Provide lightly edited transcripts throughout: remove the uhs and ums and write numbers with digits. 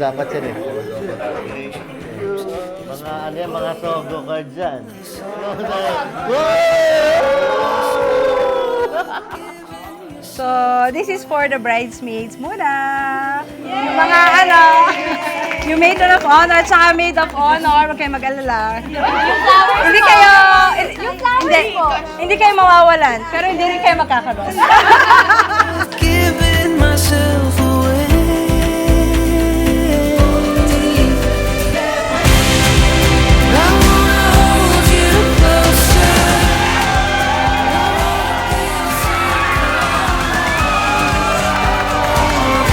dapat yan eh. Mga ano yan, mga sogo cards yan. So, this is for the bridesmaids muna. Yung mga ano, yung maid of honor at saka maid of honor, huwag kayo mag-alala. Hindi kayo, hindi kayo mawawalan, pero hindi rin kayo magkakaroon. Giving myself away. I wanna hold you closer.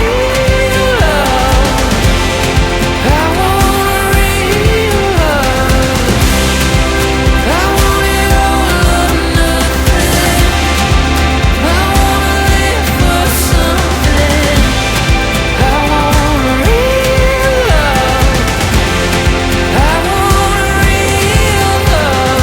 Real love. I want real love. I want it all or nothing. I wanna live for something. I want real love. I want real love.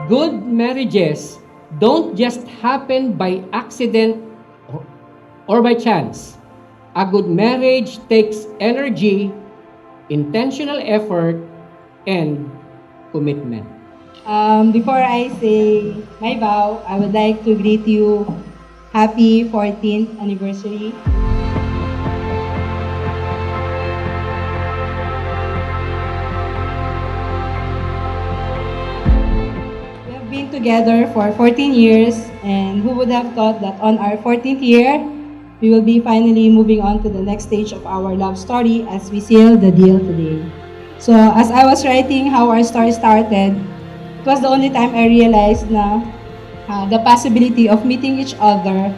Good marriages don't just happen by accident or by chance. A good marriage takes energy, intentional effort, and commitment. Before I say my vow, I would like to greet you happy 14th anniversary. We have been together for 14 years, and who would have thought that on our 14th year, we will be finally moving on to the next stage of our love story as we seal the deal today. So, as I was writing how our story started, it was the only time I realized na the possibility of meeting each other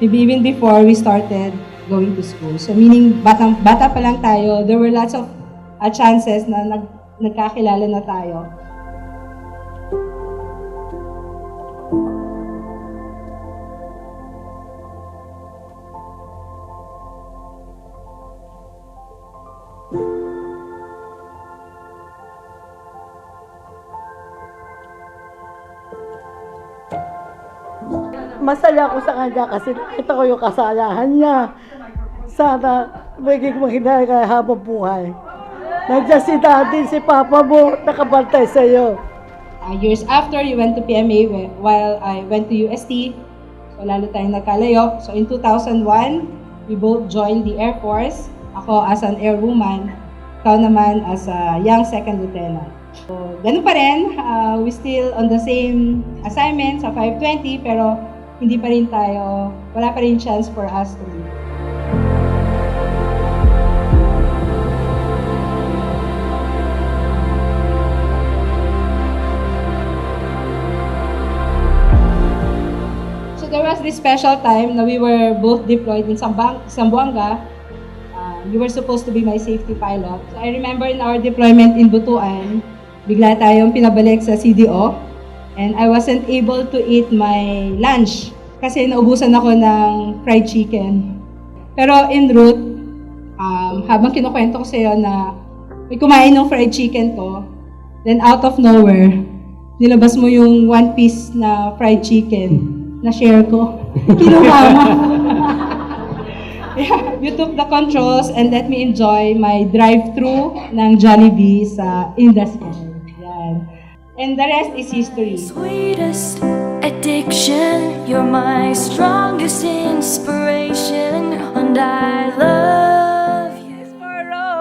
maybe even before we started going to school. So meaning, bata pa lang tayo, there were lots of chances na nagkakilala na tayo. Masaya ako sa kanya kasi nakita ko yung kasalahan niya. Sana magiging mahinay kaya habang buhay. Nandiyan si daddy, si papa mo, nakabantay sa'yo. Years after, you went to PMA while I went to UST. So lalo tayong nagkalayo. So in 2001, we both joined the Air Force. Ako as an airwoman, ikaw naman as a young second lieutenant. So ganun pa rin, we still on the same assignment sa 520 pero hindi pa rin tayo, wala pa rin chance for us to meet. So there was this special time na we were both deployed in Zamboanga. You were supposed to be my safety pilot. So I remember in our deployment in Butuan, bigla tayong pinabalik sa CDO. And I wasn't able to eat my lunch kasi naubusan ako ng fried chicken. Pero en route, habang kinukwento ko sa'yo na may kumain ng fried chicken ko, then out of nowhere, nilabas mo yung one piece na fried chicken na share ko. Kinuha mo. Yeah, you took the controls and let me enjoy my drive-thru ng Jollibee sa industry. Yan. And the rest is history. Sweetest addiction, you're my strongest inspiration, and I love you. Yes, for Rose!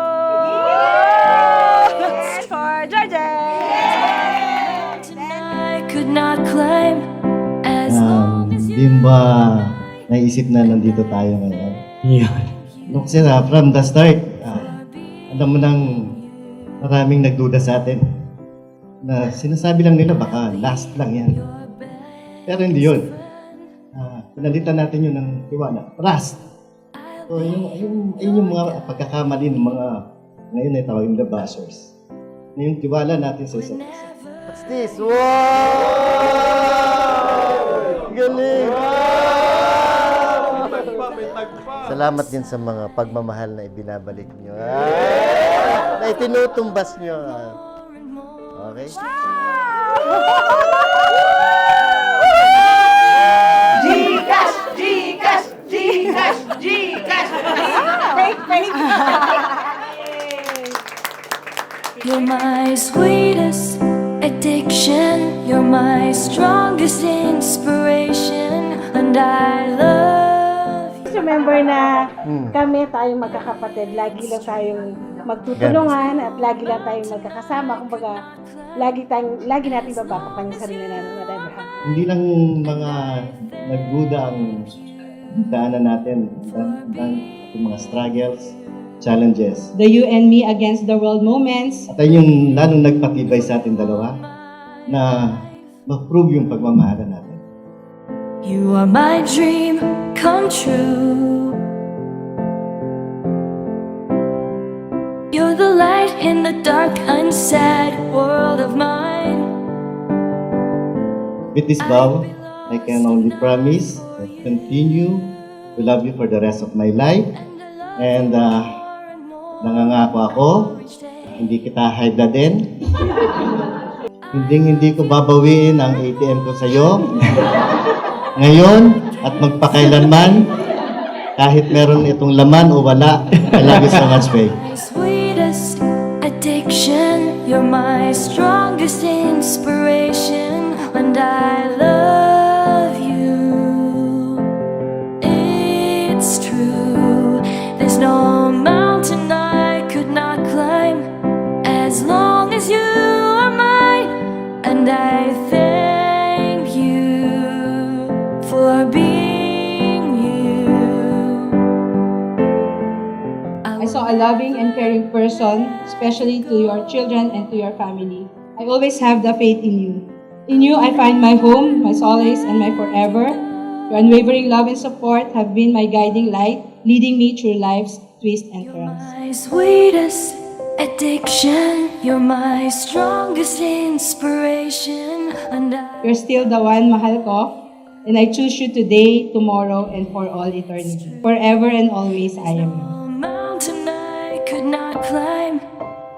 Yes, for Georgia! I could not claim as long as you. Di ba naisip na nandito tayo ngayon? Yun. Look sila, from the start, alam mo nang maraming nagduda sa atin. Na sinasabi lang nila baka last lang yan. Pero hindi yun. Pinalitan natin yun ng tiwala. Trust. So, yung mga pagkakamali ng mga ngayon ay tawagin the bashers. Na yung tiwala natin sa isa't isa. What's this? Wow! Galing! Wow! Salamat din sa mga pagmamahal na ibinabalik nyo. Na itinutumbas nyo. Okay? You're my sweetest addiction. You're my strongest inspiration. And I love you. Remember na kami tayong magkakapatid, lagi lang tayong magtutulungan at lagi lang tayong magkakasama. Kumbaga, lagi natin babatakan yung sarili natin, whatever. Hindi lang mga nagduda ang daanan natin. Ang mga struggles, challenges. The you and me against the world moments. At ayun yung lalong nagpatibay sa ating dalawa na ma-prove yung pagmamahalan natin. You are my dream come true. You're the light in the dark, unsaid world of mine. With this vow, I can only promise to continue to love you for the rest of my life. And nangangako ako, hindi kita haydadin. Hindi ko babawiin ang ATM ko sa'yo. Ngayon at magpakailanman, kahit meron itong laman o wala. I love you so much, babe. My sweetest addiction, you're my strongest inspiration, and I love you. It's true, there's no mountain I could not climb as long as you are mine, and I thank you for being you. I saw a loving and caring person, especially to your children and to your family. I always have the faith in you. In you, I find my home, my solace, and my forever. Your unwavering love and support have been my guiding light, leading me through life's twists and turns. My sweetest addiction, you're my strongest inspiration, and You're still the one, mahal ko, and I choose you today, tomorrow, and for all eternity. Forever and always, I am yours. no mountain I could not climb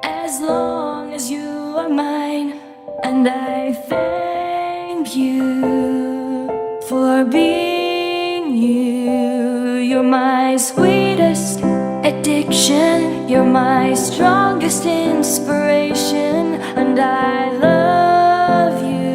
as long as you are mine, and I thank you for being you. You're my sweetest addiction, you're my strongest inspiration, and I love you.